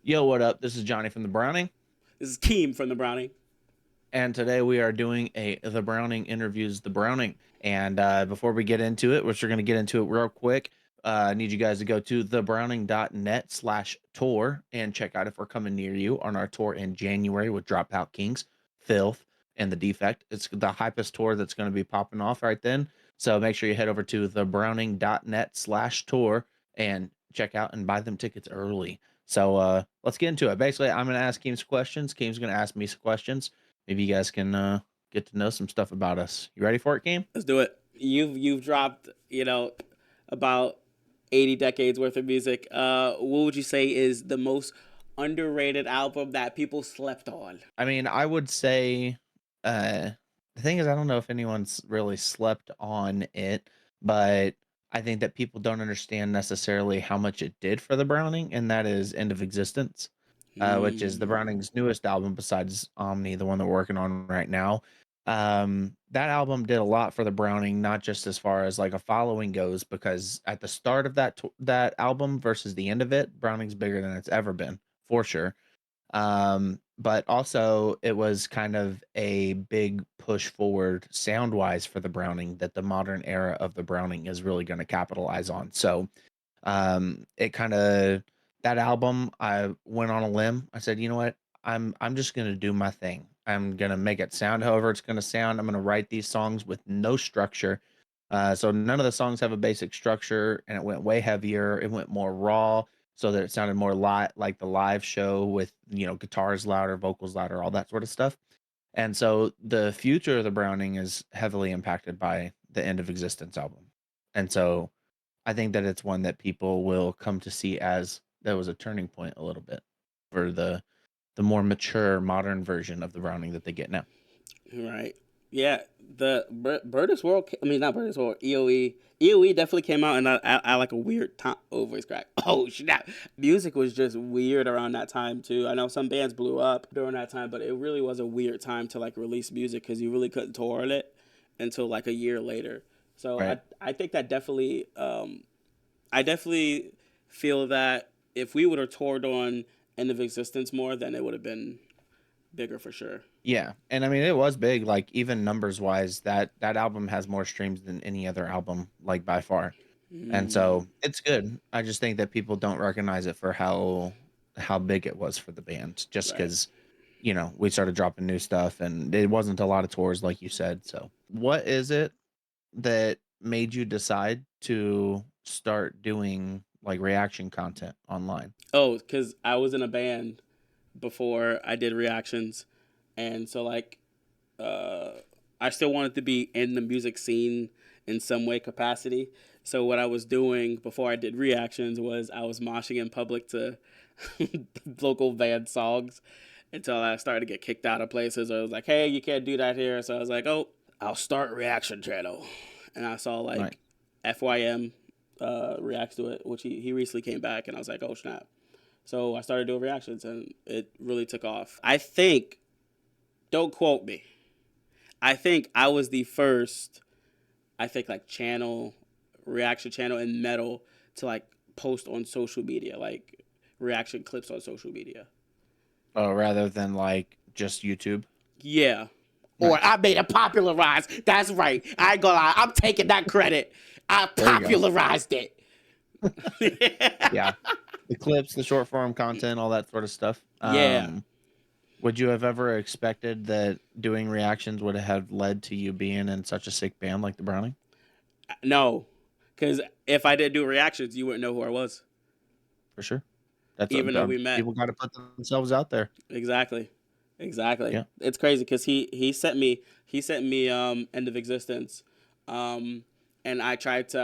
Yo, what up? This is Johnny from the Browning, This is Keem from the Brownie. and today we are doing a The Browning interviews the Browning. And before we get into it, which we're going to get into it real quick, I need you guys to go to thebrowning.net/tour and check out if we're coming near you on our tour in January with Dropout Kings, Filth, and the Defect. It's the hypest tour that's going to be popping off right then. So make sure you head over to thebrowning.net/tour and check out and buy them tickets early. So let's get into it. Basically, I'm going to ask Keem some questions. Keem's going to ask me some questions. Maybe you guys can get to know some stuff about us. You ready for it, Keem? Let's do it. You've dropped, about 80 decades worth of music. What would you say is the most underrated album that people slept on? I mean, I would say the thing is, I don't know if anyone's really slept on it, but I think that people don't understand necessarily how much it did for the Browning, and that is End of Existence, which is the Mm, Browning's newest album besides Omni, the one that we're working on right now. That album did a lot for the Browning, not just as far as like a following goes, because at the start of that album versus the end of it, Browning's bigger than it's ever been, for sure. But also it was kind of a big push forward sound wise for the Browning that the modern era of the Browning is really going to capitalize on. So it kind of that album, I went on a limb. I said, you know what? I'm just gonna do my thing. I'm gonna make it sound however it's gonna sound. I'm gonna write these songs with no structure. So none of the songs have a basic structure, and it went way heavier. It went more raw, so that it sounded more like the live show with guitars louder, vocals louder, all that sort of stuff. And so the future of the Browning is heavily impacted by the End of Existence album. And so I think that it's one that people will come to see as that was a turning point a little bit for the more mature modern version of the Browning that they get now. right. Yeah. The Birders World. I mean, not Birders World. EOE. EOE definitely came out, and I like a weird time. Oh, voice crack. Oh, snap. Music was just weird around that time too. I know some bands blew up during that time, but it really was a weird time to like release music because you really couldn't tour it until like a year later. So Right. I think that definitely I definitely feel that if we would have toured on End of Existence more, then it would have been bigger for sure. Yeah. And I mean it was big, like even numbers wise, that album has more streams than any other album, like by far. And Mm, so it's good. I just think that people don't recognize it for how big it was for the band, just right. because we started dropping new stuff and it wasn't a lot of tours like you said. So what is it that made you decide to start doing like reaction content online? Oh, because I was in a band before I did reactions, and so like uh, I still wanted to be in the music scene in some way capacity. So what I was doing before I did reactions was I was moshing in public to local band songs until I started to get kicked out of places. I was like, hey, you can't do that here. So I was like, oh, I'll start a reaction channel. And I saw Right. like FYM reacts to it, which he recently came back, and I was like, oh snap. So I started doing reactions, and it really took off. I think, don't quote me, I think I was the first, I think like channel, reaction channel in metal to like post on social media, like reaction clips on social media. Oh, rather than like just YouTube. Yeah. Or Nice. I made it popularized. That's right. I ain't gonna lie. I'm taking that credit. I There you go. popularized it. Yeah. The clips, the short form content, all that sort of stuff. Yeah. Would you have ever expected that doing reactions would have led to you being in such a sick band like the Browning? No. Because if I didn't do reactions, you wouldn't know who I was, For sure. That's even though we met. people got to put themselves out there. Exactly. Exactly. Yeah. It's crazy because he sent me End of Existence, um, and I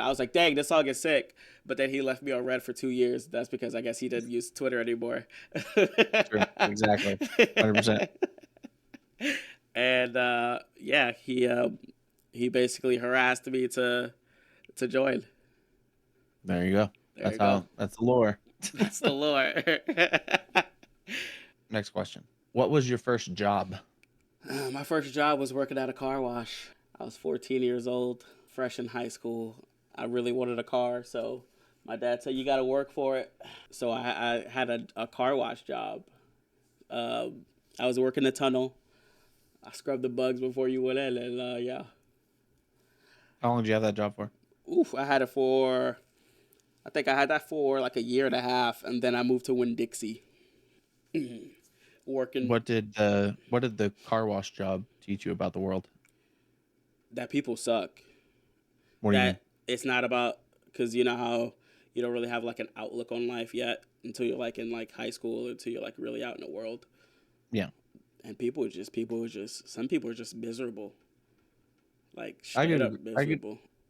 was like, dang, this song is sick, but then he left me on red for 2 years. That's because I guess he didn't use Twitter anymore. True. Exactly. 100%. And yeah, he basically harassed me to join. There you go. There you go. That's the lore. That's the lore. Next question. What was your first job? My first job was working at a car wash. I was 14 years old, fresh in high school. I really wanted a car, so My dad said you got to work for it. So I had a car wash job. I was working the tunnel. I scrubbed the bugs before you went in, and yeah. How long did you have that job for? Oof, I had it for. I think I had that for like a year and a half, and then I moved to Winn-Dixie. Working What did the car wash job teach you about the world? that people suck. What do you mean? That it's not about because you know how you don't really have like an outlook on life yet until you're like in like high school, until you're like really out in the world. Yeah, And some people are just miserable, like I straight up could I could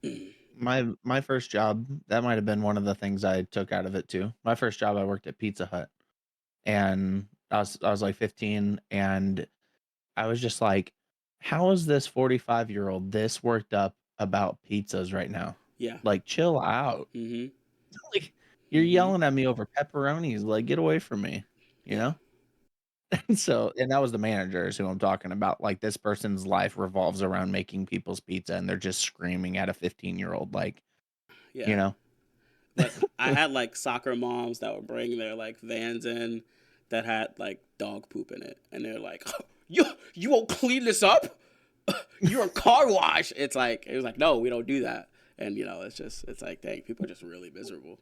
miserable. my first job, that might have been one of the things I took out of it too. My first job, I worked at Pizza Hut, and I was like 15, and I was just like, how is this 45-year-old this worked up about pizzas right now? Yeah. Like, chill out. Mm-hmm. Like, you're Mm-hmm. yelling at me over pepperonis. Like, get away from me, you Yeah. know? And that was the managers who I'm talking about. Like, this person's life revolves around making people's pizza, and they're just screaming at a 15-year-old, like, you Yeah. know? But I had like soccer moms that would bring their like vans in that had like dog poop in it, and they're like, you won't clean this up? You're a car wash. It was like no, we don't do that. And you know, it's like dang, people are just really miserable.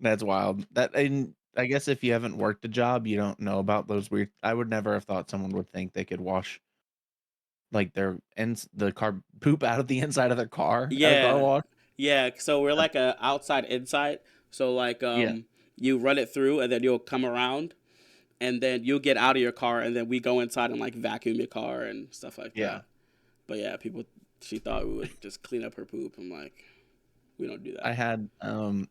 That's wild. And I guess if you haven't worked a job, you don't know about those weird. I would never have thought someone would think they could wash like the car poop out of the inside of their car at a car Yeah, wash. yeah. So we're like a outside inside. So like Yeah, you run it through, and then you'll come around, and then you'll get out of your car, and then we go inside and like vacuum your car and stuff like yeah. that. But yeah, people. She thought we would just clean up her poop. I'm like, we don't do I that. had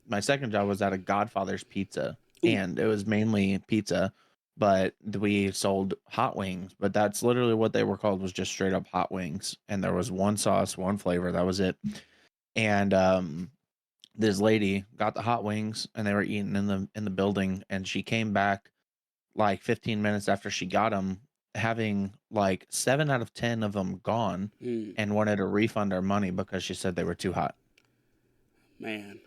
my second job was at a Godfather's Pizza, Ooh, and it was mainly pizza, but we sold hot wings. But that's literally what they were called, was just straight up hot wings, and there was one sauce, one flavor, that was it. And this lady got the hot wings, and they were eating in the building, and she came back like 15 minutes after she got them, having like 7 out of 10 of them gone, mm, and wanted to refund our money because she said they were too hot. man.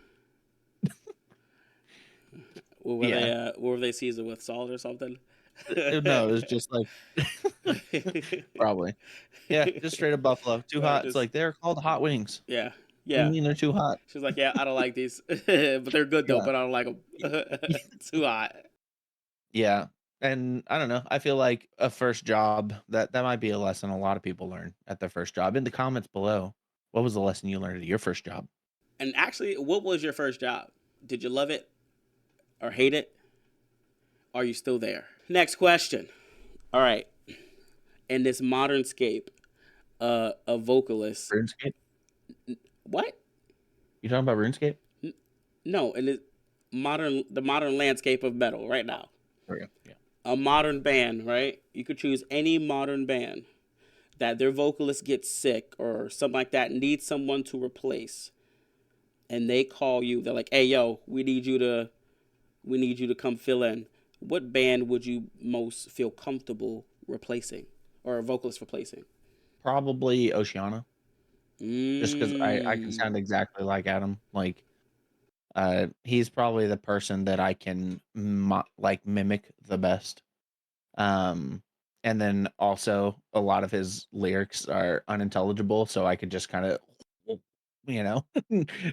What were they? Yeah. What were they seasoned with salt or something? No, it was just like probably. Yeah, just straight up Buffalo. Too Or hot. It's just like, "They're called hot wings." yeah, What do you yeah. mean they're too hot? She was like, yeah, I don't like these, but they're good though. Yeah. But I don't like them. Too hot. Yeah. And I don't know. I feel like a first job, that might be a lesson a lot of people learn at their first job. In the comments below, what was the lesson you learned at your first job? And actually, what was your first job? Did you love it or hate it? Are you still there? Next question. All right. In this modern scape, a vocalist. RuneScape? What? You talking about RuneScape? No, in the modern landscape of metal right now. There we go. Yeah. A modern band, right? You could choose any modern band that their vocalist gets sick or something like that, needs someone to replace, and they call you. They're like, "Hey, yo, we need you to come fill in." What band would you most feel comfortable replacing, or a vocalist replacing? Probably Oceana, just because I can Mm, sound exactly like Adam. Like, he's probably the person that I can like mimic the best. Um, and then also a lot of his lyrics are unintelligible, so I could just kind of, you know,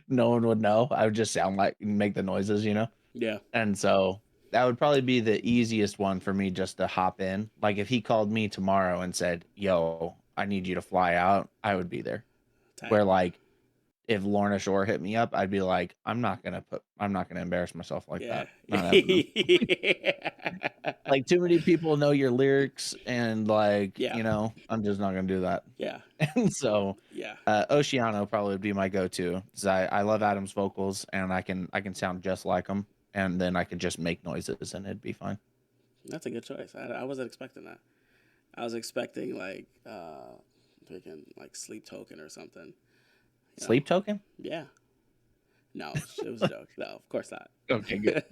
no one would know. I would just sound like make the noises, yeah, and so that would probably be the easiest one for me just to hop in. Like if he called me tomorrow and said, "Yo, I need you to fly out," I would be there. tight. Where like if Lorna Shore hit me up, I'd be like, I'm not gonna embarrass myself like Yeah, that. Not happening. Like too many people know your lyrics, and like, yeah, I'm just not gonna do that. yeah, And so yeah. Oceano probably would be my go-to, because I love Adam's vocals, and I can sound just like him, and then I could just make noises and it'd be fine. That's a good choice. I wasn't expecting that. I was expecting like freaking like Sleep Token or something. You know? Sleep token? Yeah. No, it was a joke. No, of course not. Okay, good.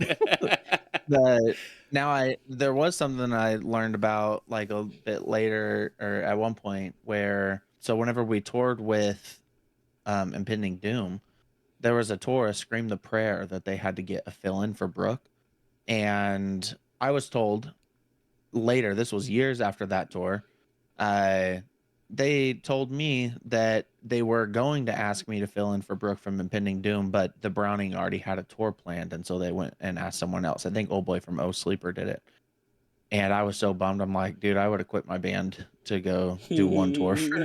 The Now there was something I learned about like a bit later, or at one point, where so whenever we toured with Impending Doom, there was a tour of Scream the Prayer that they had to get a fill-in for Brooke, and I was told later, this was years after that tour, uh, they told me that they were going to ask me to fill in for Brooke from Impending Doom, but the Browning already had a tour planned, and so they went and asked someone else. I think Old Boy from O Sleeper did it. And I was so bummed. I'm like, dude, I would have quit my band to go do one tour for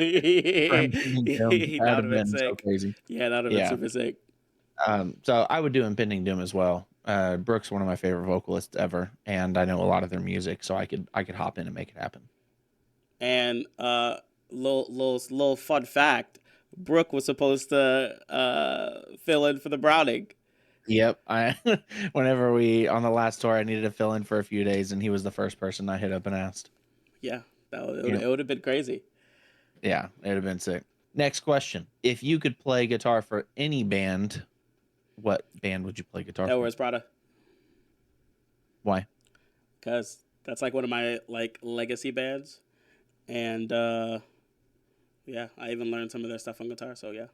Impending Doom. That That'd would have have been been so sick. crazy. Yeah, that would have been Yeah. super sick. So I would do Impending Doom as well. Brooke's one of my favorite vocalists ever, and I know a lot of their music, so I could hop in and make it happen. And little fun fact: Brooke was supposed to fill in for the Browning. Yep. I whenever we on the last tour, I needed to fill in for a few days, and he was the first person I hit up and asked. Yeah, Yep. it would have been crazy. Yeah, it'd have been sick. Next question: if you could play guitar for any band, what band would you play guitar That for? was Prada, Why? because that's like one of my like legacy bands, and yeah, I even learned some of their stuff on guitar. So yeah.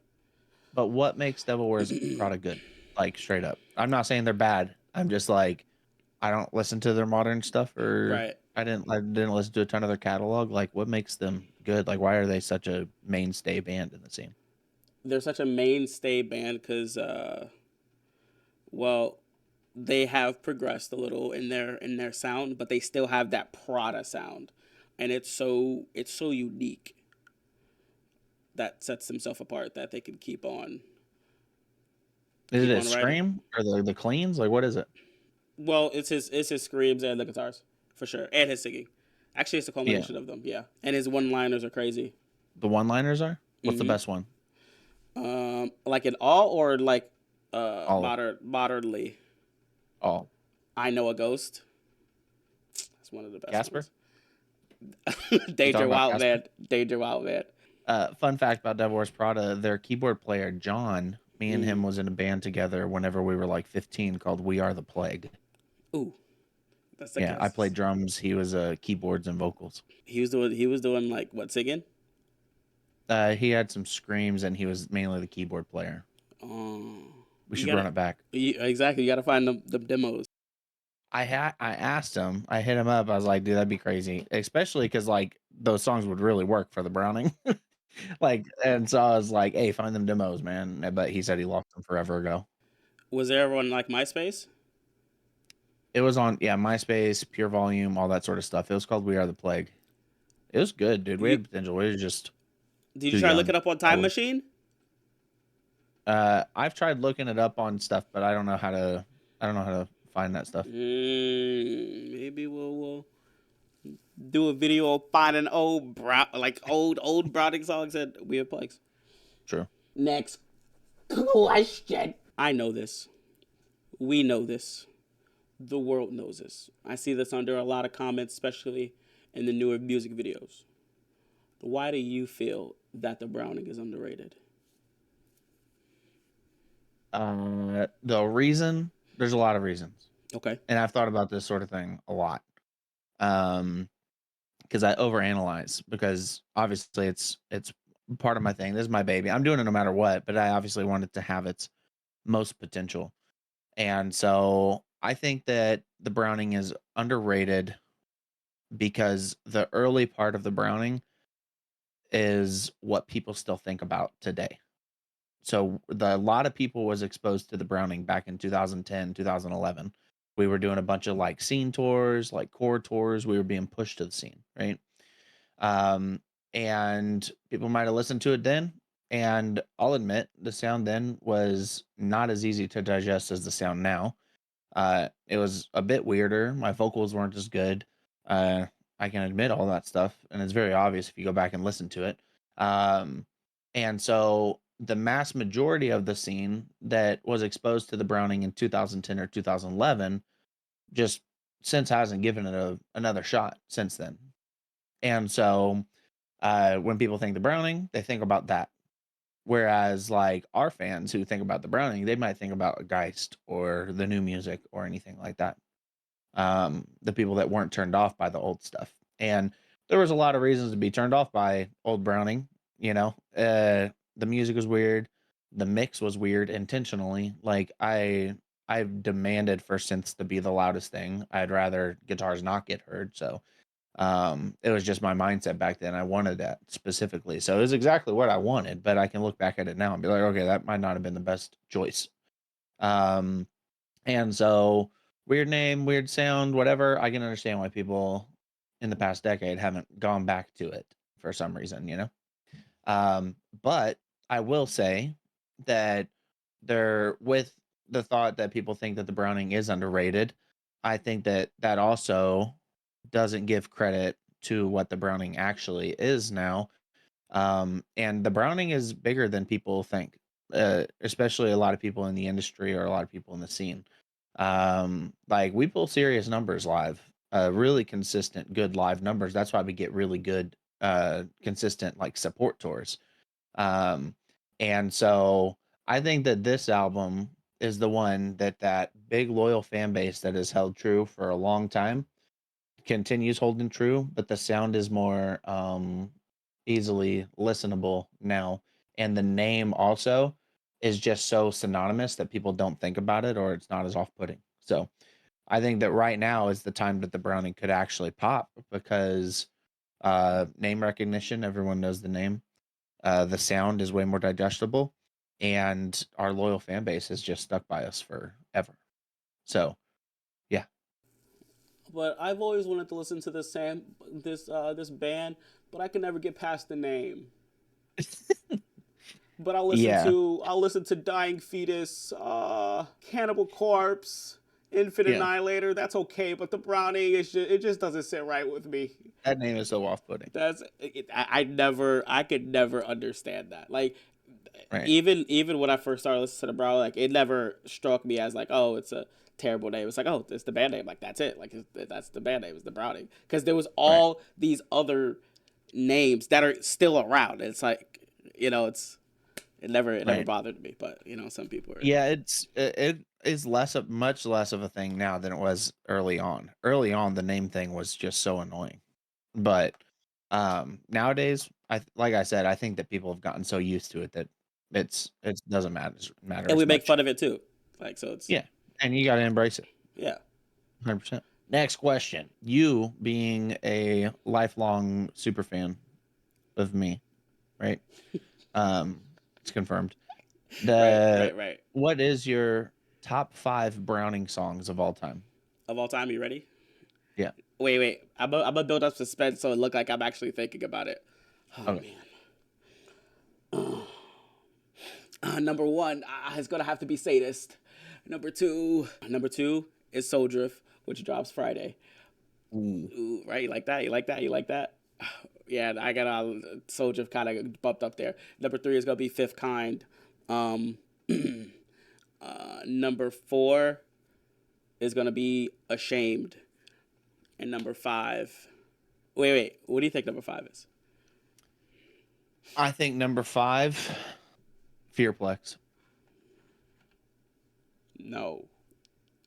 But what makes Devil Wears Prada good? Like straight up. I'm not saying they're bad. I'm just like I don't listen to their modern stuff, or Right. I didn't listen to a ton of their catalog. Like what makes them good? Like why are they such a mainstay band in the scene? They're such a mainstay band because, well, they have progressed a little in their sound, but they still have that Prada sound, and it's so unique that sets themselves apart that they can Is it keep a on writing. scream or the cleans? Like what is it? Well, it's his screams and the guitars for sure, and his singing. Actually, it's a Yeah. culmination of them. Yeah, and his one-liners are crazy. The one-liners are? What's the hmm best one? Like in all or like All of modernly. all. I know a ghost. That's one of the best Casper? ones. You talking Danger about Wild Casper? Man. Danger Wild Man. Fun fact about Devil Wears Prada, their keyboard player John, me and him Mm. was in a band together whenever we were like 15 called We Are the Plague. Ooh, that's like Yeah, I played drums, he was keyboards and vocals. he was doing like what, singing? He had some screams and he was mainly the keyboard player. We You should run gotta it back. exactly. You gotta find the demos. I asked him, I hit him up. I was like, dude, that'd be crazy, especially because like those songs would really work for the Browning. Like, and so I was like, hey, find them demos, man. But he said he lost them forever ago. Was there ever on like MySpace? It was on, yeah, MySpace, Pure Volume, all that sort of stuff. It was called We Are the Plague. It was good, dude. Did We you had potential. We were just did you too try to look young, it up on Time probably. Machine? I've tried looking it up on stuff, but I don't know how to. I don't know how to find that stuff. Maybe we'll do a video of finding old Browning songs and weird plugs. True. Next question. I know this. We know this. The world knows this. I see this under a lot of comments, especially in the newer music videos. Why do you feel that the Browning is underrated? The reason there's a lot of reasons, Okay. and I've thought about this sort of thing a lot. Um, because I overanalyze because obviously it's part of my thing. This is my baby. I'm doing it no matter what, but I obviously want it to have its most potential. And so I think that the Browning is underrated because the early part of the Browning is what people still think about today. So a lot of people was exposed to the Browning back in 2010, 2011. We were doing a bunch of like scene tours, like core tours. We were being pushed to the scene, right? Um, and people might have listened to it then. And I'll admit the sound then was not as easy to digest as the sound now. It was a bit weirder. My vocals weren't as good. Uh, I can admit all that stuff, and it's very obvious if you go back and listen to it. Um, and so the mass majority of the scene that was exposed to the Browning in 2010 or 2011 just since hasn't given it another shot since then. And so when people think the Browning, they think about that. Whereas, like our fans who think about the Browning, they might think about Geist or the new music or anything like that. The people that weren't turned off by the old stuff, and there was a lot of reasons to be turned off by old Browning. You know, the music was weird, the mix was weird intentionally. Like I've demanded for synths to be the loudest thing. I'd rather guitars not get heard. So it was just my mindset back then. I wanted that specifically. So it was exactly what I wanted, but I can look back at it now and be like, okay, that might not have been the best choice. Um and so weird name, weird sound, whatever. I can understand why people in the past decade haven't gone back to it for some reason, you know? But I will say that there, with the thought that people think that the Browning is underrated, I think that that also doesn't give credit to what the Browning actually is now. And the Browning is bigger than people think, especially a lot of people in the industry or a lot of people in the scene. Like we pull serious numbers live, really consistent, good live numbers. That's why we get really good, consistent like support tours. Um, and so I think that this album is the one that that big loyal fan base that has held true for a long time continues holding true, but the sound is more easily listenable now. And the name also is just so synonymous that people don't think about it or it's not as off-putting. So I think that right now is the time that the Browning could actually pop because name recognition, everyone knows the name. The sound is way more digestible, and our loyal fan base has just stuck by us forever. So yeah. But I've always wanted to listen to this band, but I can never get past the name. But Yeah. I'll listen to Dying Fetus, Cannibal Corpse, Infant Yeah. Annihilator. That's okay, but the Browning it just doesn't sit right with me. That name is so off-putting. I could never understand that. Like Right. even when I first started listening to the Browning, like it never struck me as like, oh, it's a terrible name. It's like, oh, it's the band name. Like that's it. Like that's the band name is the Browning because there was Right. all these other names that are still around. It's like it never Right. bothered me, but some people are. Yeah, it is less of much less of a thing now than it was early on. Early on, the name thing was just so annoying. But nowadays, like I said, I think that people have gotten so used to it that it doesn't matter And we as make much. fun of it too. Like so it's Yeah. And you got to embrace it. yeah. 100%. Next question. You being a lifelong super fan of me, right? It's confirmed. Right, The right, right. What is your top 5 Browning songs of all time? Of all time, you ready? Yeah. Wait. I'm gonna build up suspense so it look like I'm actually thinking about it. Oh Okay. man. Number one is gonna have to be Sadist. Number two is Soul Drift, which drops Friday. Ooh. Ooh, right? You like that? You like that? You like that? Yeah, I got Soul Drift kind of bumped up there. Number three is gonna be Fifth Kind. Um, Number four is gonna be Ashamed, and number five. Wait. What do you think number five is? I think number 5, Fearplex. No,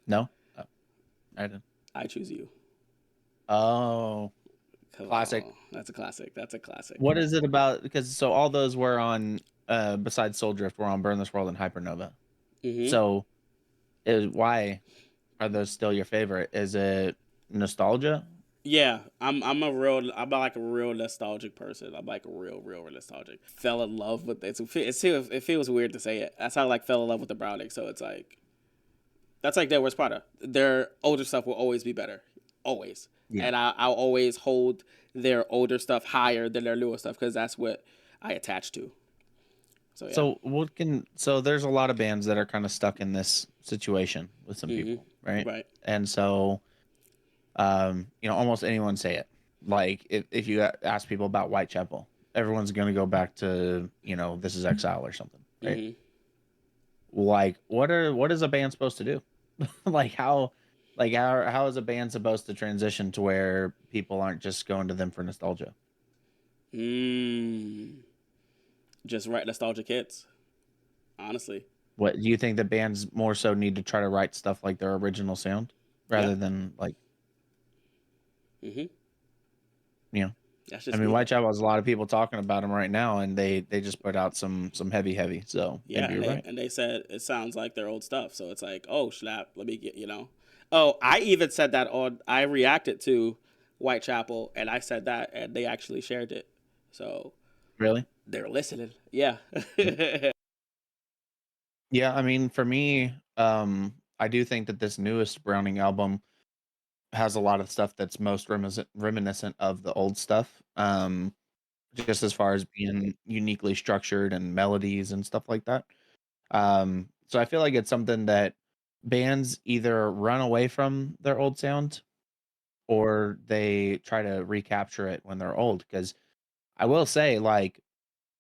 No? Oh, I didn't. I choose you. Oh, Come classic. on, that's a classic. That's a classic. What is it about? Because so all those were on, besides Soul Drift, were on Burn This World and Hypernova. Mm-hmm. So why are those still your favorite? Is it nostalgia? Yeah, I'm like a real nostalgic person. I'm like a real nostalgic. Fell in love with it. It feels weird to say it. That's how I like fell in love with the Browning. So it's like that's like their worst product. Their older stuff will always be better, always. Yeah. And I'll always hold their older stuff higher than their newer stuff because that's what I attach to. So yeah. So there's a lot of bands that are kind of stuck in this situation with some people, right? Right. And so almost anyone say it. Like if you ask people about Whitechapel, everyone's going to go back to, This Is Exile or something, right? Like what is a band supposed to do? like how how is a band supposed to transition to where people aren't just going to them for nostalgia? Mm. Just write nostalgic hits. Honestly. What do you think that bands more so need to try to write stuff like their original sound Yeah. rather than like, Mm-hmm. you know? That's I just mean, me though. Whitechapel has a lot of people talking about him right now, and they just put out some heavy, so Yeah, maybe and you're they right. and they said it sounds like their old stuff. So it's like, oh snap, let me get Oh, I even said that on. I reacted to Whitechapel, and I said that, and they actually shared it. So Really? they're listening. Yeah. Yeah, I mean, for me, I do think that this newest Browning album has a lot of stuff that's most reminiscent of the old stuff. Just as far as being uniquely structured and melodies and stuff like that. So I feel like it's something that bands either run away from their old sound or they try to recapture it when they're old. Because I will say, like,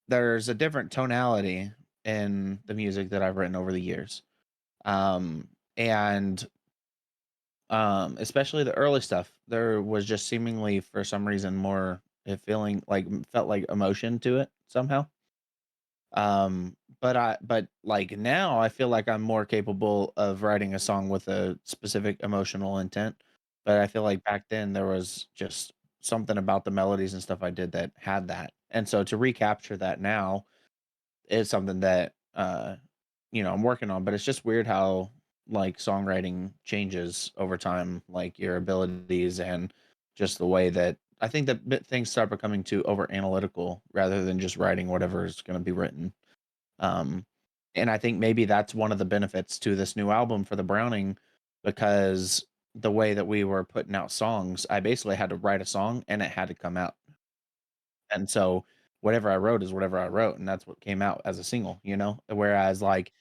there's a different tonality in the music that I've written over the years. And especially the early stuff, there was just seemingly for some reason more it feeling like felt like emotion to it somehow. But like now I feel like I'm more capable of writing a song with a specific emotional intent. But I feel like back then there was just something about the melodies and stuff I did that had that. And so to recapture that now is something that I'm working on, but it's just weird how like songwriting changes over time, like your abilities and just the way that I think that things start becoming too over analytical rather than just writing whatever is going to be written. um, and I think maybe that's one of the benefits to this new album for the Browning, because the way that we were putting out songs, I basically had to write a song and it had to come out. And so whatever I wrote is whatever I wrote, and that's what came out as a single, you know? Whereas like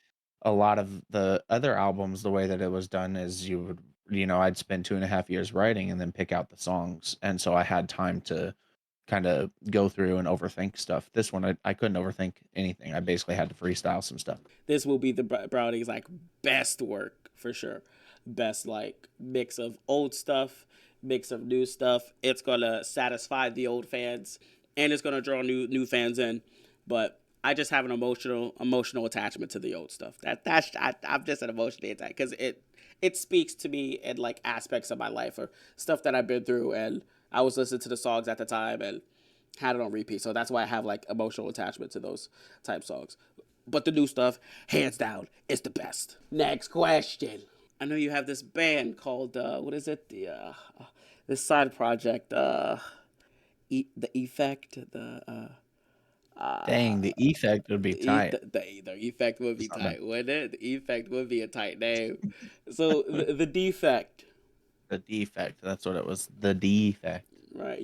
a lot of the other albums, the way that it was done is I'd spend 2.5 years writing and then pick out the songs. And so I had time to kind of go through and overthink stuff. This one, I couldn't overthink anything. I basically had to freestyle some stuff. This will be the Brownies like best work for sure. Best like mix of old stuff, mix of new stuff. It's gonna satisfy the old fans, and it's gonna draw new fans in. But I just have an emotional attachment to the old stuff. I'm just an emotionally attached because it speaks to me in like aspects of my life or stuff that I've been through, and I was listening to the songs at the time and had it on repeat. So that's why I have like emotional attachment to those type songs. But the new stuff, hands down, is the best. Next question. I know you have this band called what is it? This side project, the Effect, Dang, the effect would be tight. the Effect would be It's not bad. tight, wouldn't it? The Effect would be a tight name. So the Defect, The defect. That's what it was. The defect. right?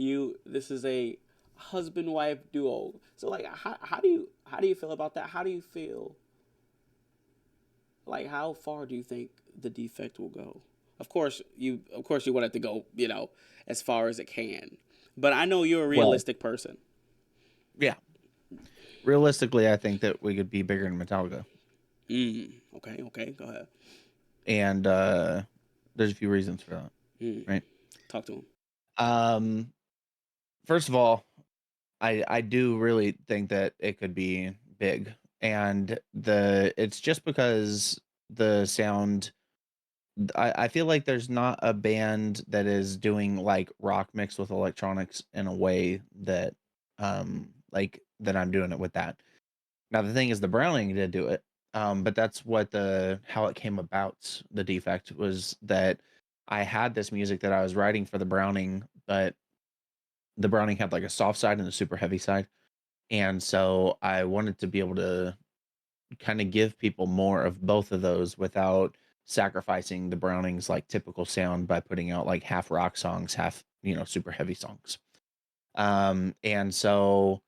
This is a husband wife duo. So like, how do you feel about that? How do you feel like how far do you think the Defect will go? Of course you want it to go, as far as it can. But I know you're a Well, realistic person. yeah. Realistically, I think that we could be bigger than Metallica. Okay, go ahead. And there's a few reasons for that, Mm, right? talk to him. Um First of all, I do really think that it could be big. And it's just because the sound I feel like there's not a band that is doing like rock mixed with electronics in a way that like that I'm doing it with that. Now the thing is the Browning did do it. But that's what the how it came about. The defect was that I had this music that I was writing for the Browning, but the Browning had like a soft side and a super heavy side. And so I wanted to be able to kind of give people more of both of those without sacrificing the Browning's like typical sound by putting out like half rock songs, half, super heavy songs. And so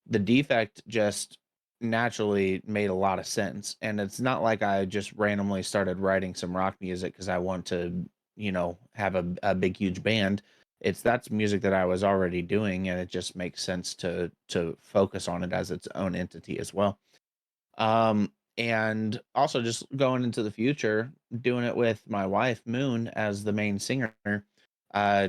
the defect just naturally made a lot of sense. And it's not like I just randomly started writing some rock music because I want to, have a big, huge band. That's music that I was already doing, and it just makes sense to focus on it as its own entity as well. And also just going into the future, doing it with my wife, Moon, as the main singer,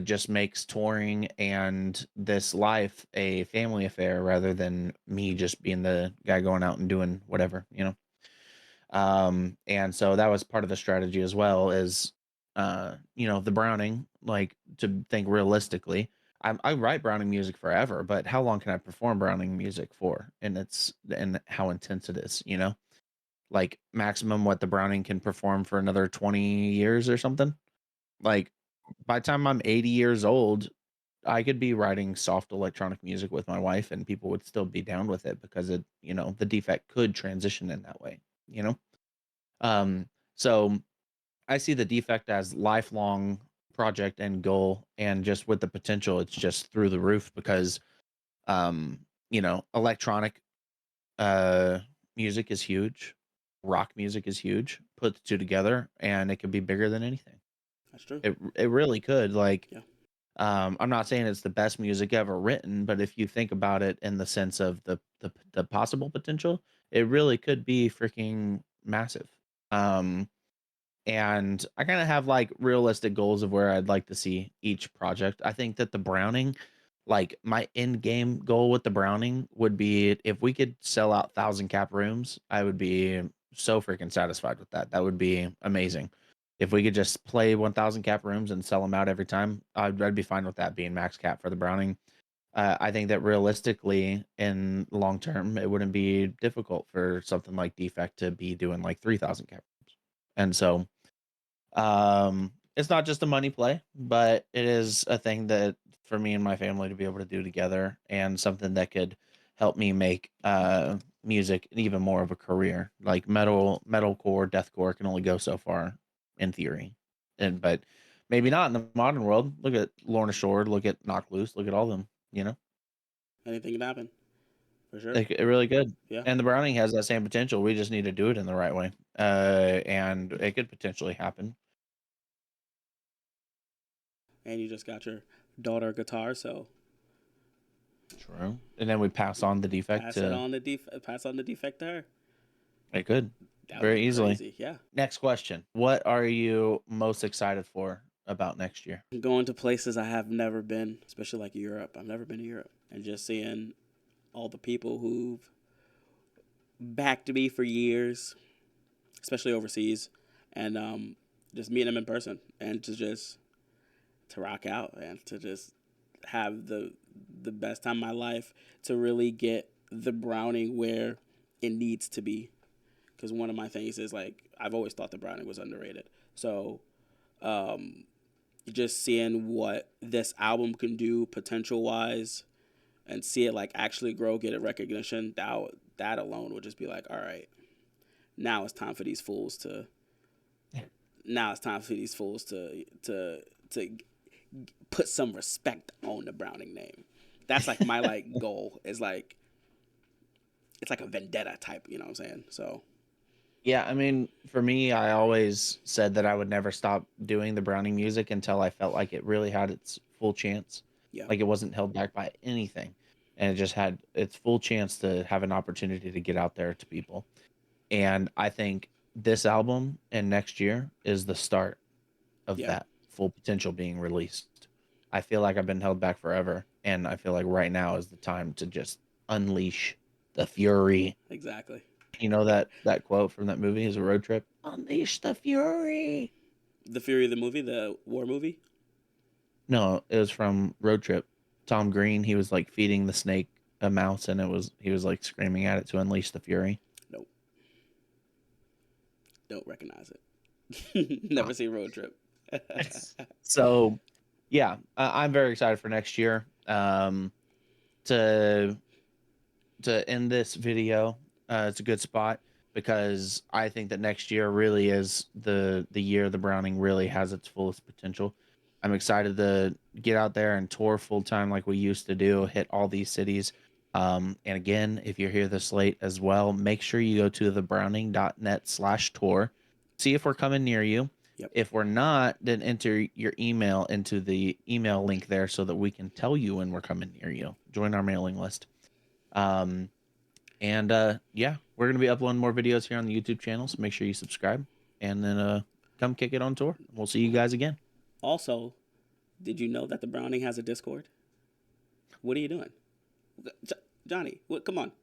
just makes touring and this life a family affair rather than me just being the guy going out and doing whatever. And so that was part of the strategy as well is, the Browning, like to think realistically. I write Browning music forever, but how long can I perform Browning music for? And how intense it is, you know? Like maximum what the Browning can perform for another 20 years or something. Like by the time I'm 80 years old, I could be writing soft electronic music with my wife and people would still be down with it because it, you know, the Defect could transition in that way, you know? So I see the Defect as lifelong project and goal, and just with the potential, it's just through the roof because you know, electronic uh music is huge, rock music is huge. Put the two together and it could be bigger than anything. That's true. It really could. Like Yeah. I'm not saying it's the best music ever written, but if you think about it in the sense of the possible potential, it really could be freaking massive. Um and I kind of have like realistic goals of where I'd like to see each project. I think that the Browning, like my end game goal with the Browning would be if we could sell out 1,000 cap rooms, I would be so freaking satisfied with that. That would be amazing. If we could just play 1,000 cap rooms and sell them out every time, I'd be fine with that being max cap for the Browning. I think that realistically, in long term, it wouldn't be difficult for something like Defect to be doing like 3,000 cap rooms. And so it's not just a money play, but it is a thing that for me and my family to be able to do together and something that could help me make music even more of a career. Like metalcore, deathcore can only go so far in theory. And but maybe not in the modern world. Look at Lorna Shore, look at Knock Loose, look at all of them, you know? Anything can happen for sure. It really could. Yeah. And the Browning has that same potential. We just need to do it in the right way. And it could potentially happen. And you just got your daughter a guitar, so True. And then we pass on the Defect to pass on the Defect to her. it could That would very be easily. crazy. Yeah. Next question. What are you most excited for about next year? Going to places I have never been, especially like Europe. I've never been to Europe, and just seeing all the people who've backed me for years, especially overseas, and just meeting them in person, and to rock out and to just have the best time of my life, to really get the Browning where it needs to be. Because one of my things is like I've always thought the Browning was underrated. So um, just seeing what this album can do potential wise and see it like actually grow, get a recognition, that alone would just be like, all right, now it's time for these fools to to put some respect on the Browning name. That's like my like goal is like it's like a vendetta type, you know what I'm saying? So Yeah, I mean, for me, I always said that I would never stop doing the Browning music until I felt like it really had its full chance. yeah, Like it wasn't held back by anything. And it just had its full chance to have an opportunity to get out there to people. And I think this album and next year is the start of yeah, that full potential being released. I feel like I've been held back forever, and I feel like right now is the time to just unleash the fury. exactly. You know that quote from that movie is a road trip. Unleash the fury. The Fury of the movie, the war movie. No, it was from Road Trip. Tom Green, he was like feeding the snake a mouse, and he was like screaming at it to unleash the fury. Nope, don't recognize it. Never seen Road Trip. So, yeah, I'm very excited for next year. To end this video, it's a good spot because I think that next year really is the year the Browning really has its fullest potential. I'm excited to get out there and tour full time like we used to do, hit all these cities. And again, if you're here this late as well, make sure you go to thebrowning.net/tour. See if we're coming near you. Yep. If we're not, then enter your email into the email link there so that we can tell you when we're coming near you. Join our mailing list. Um, and yeah, we're gonna be uploading more videos here on the YouTube channel, so make sure you subscribe and then come kick it on tour. We'll see you guys again. Also, did you know that the Browning has a Discord? What are you doing, Johnny? What? Come on.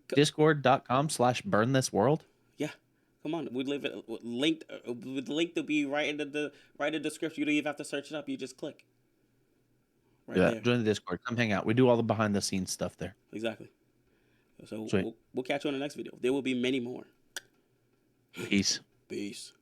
Discord.com/burn this world. Yeah, come on. We live it linked. With the link to be right in the description. You don't even have to search it up. You just click. right Yeah, there. join the Discord. Come hang out. We do all the behind the scenes stuff there. Exactly. So Sweet. we'll catch you on the next video. There will be many more. Peace. Peace.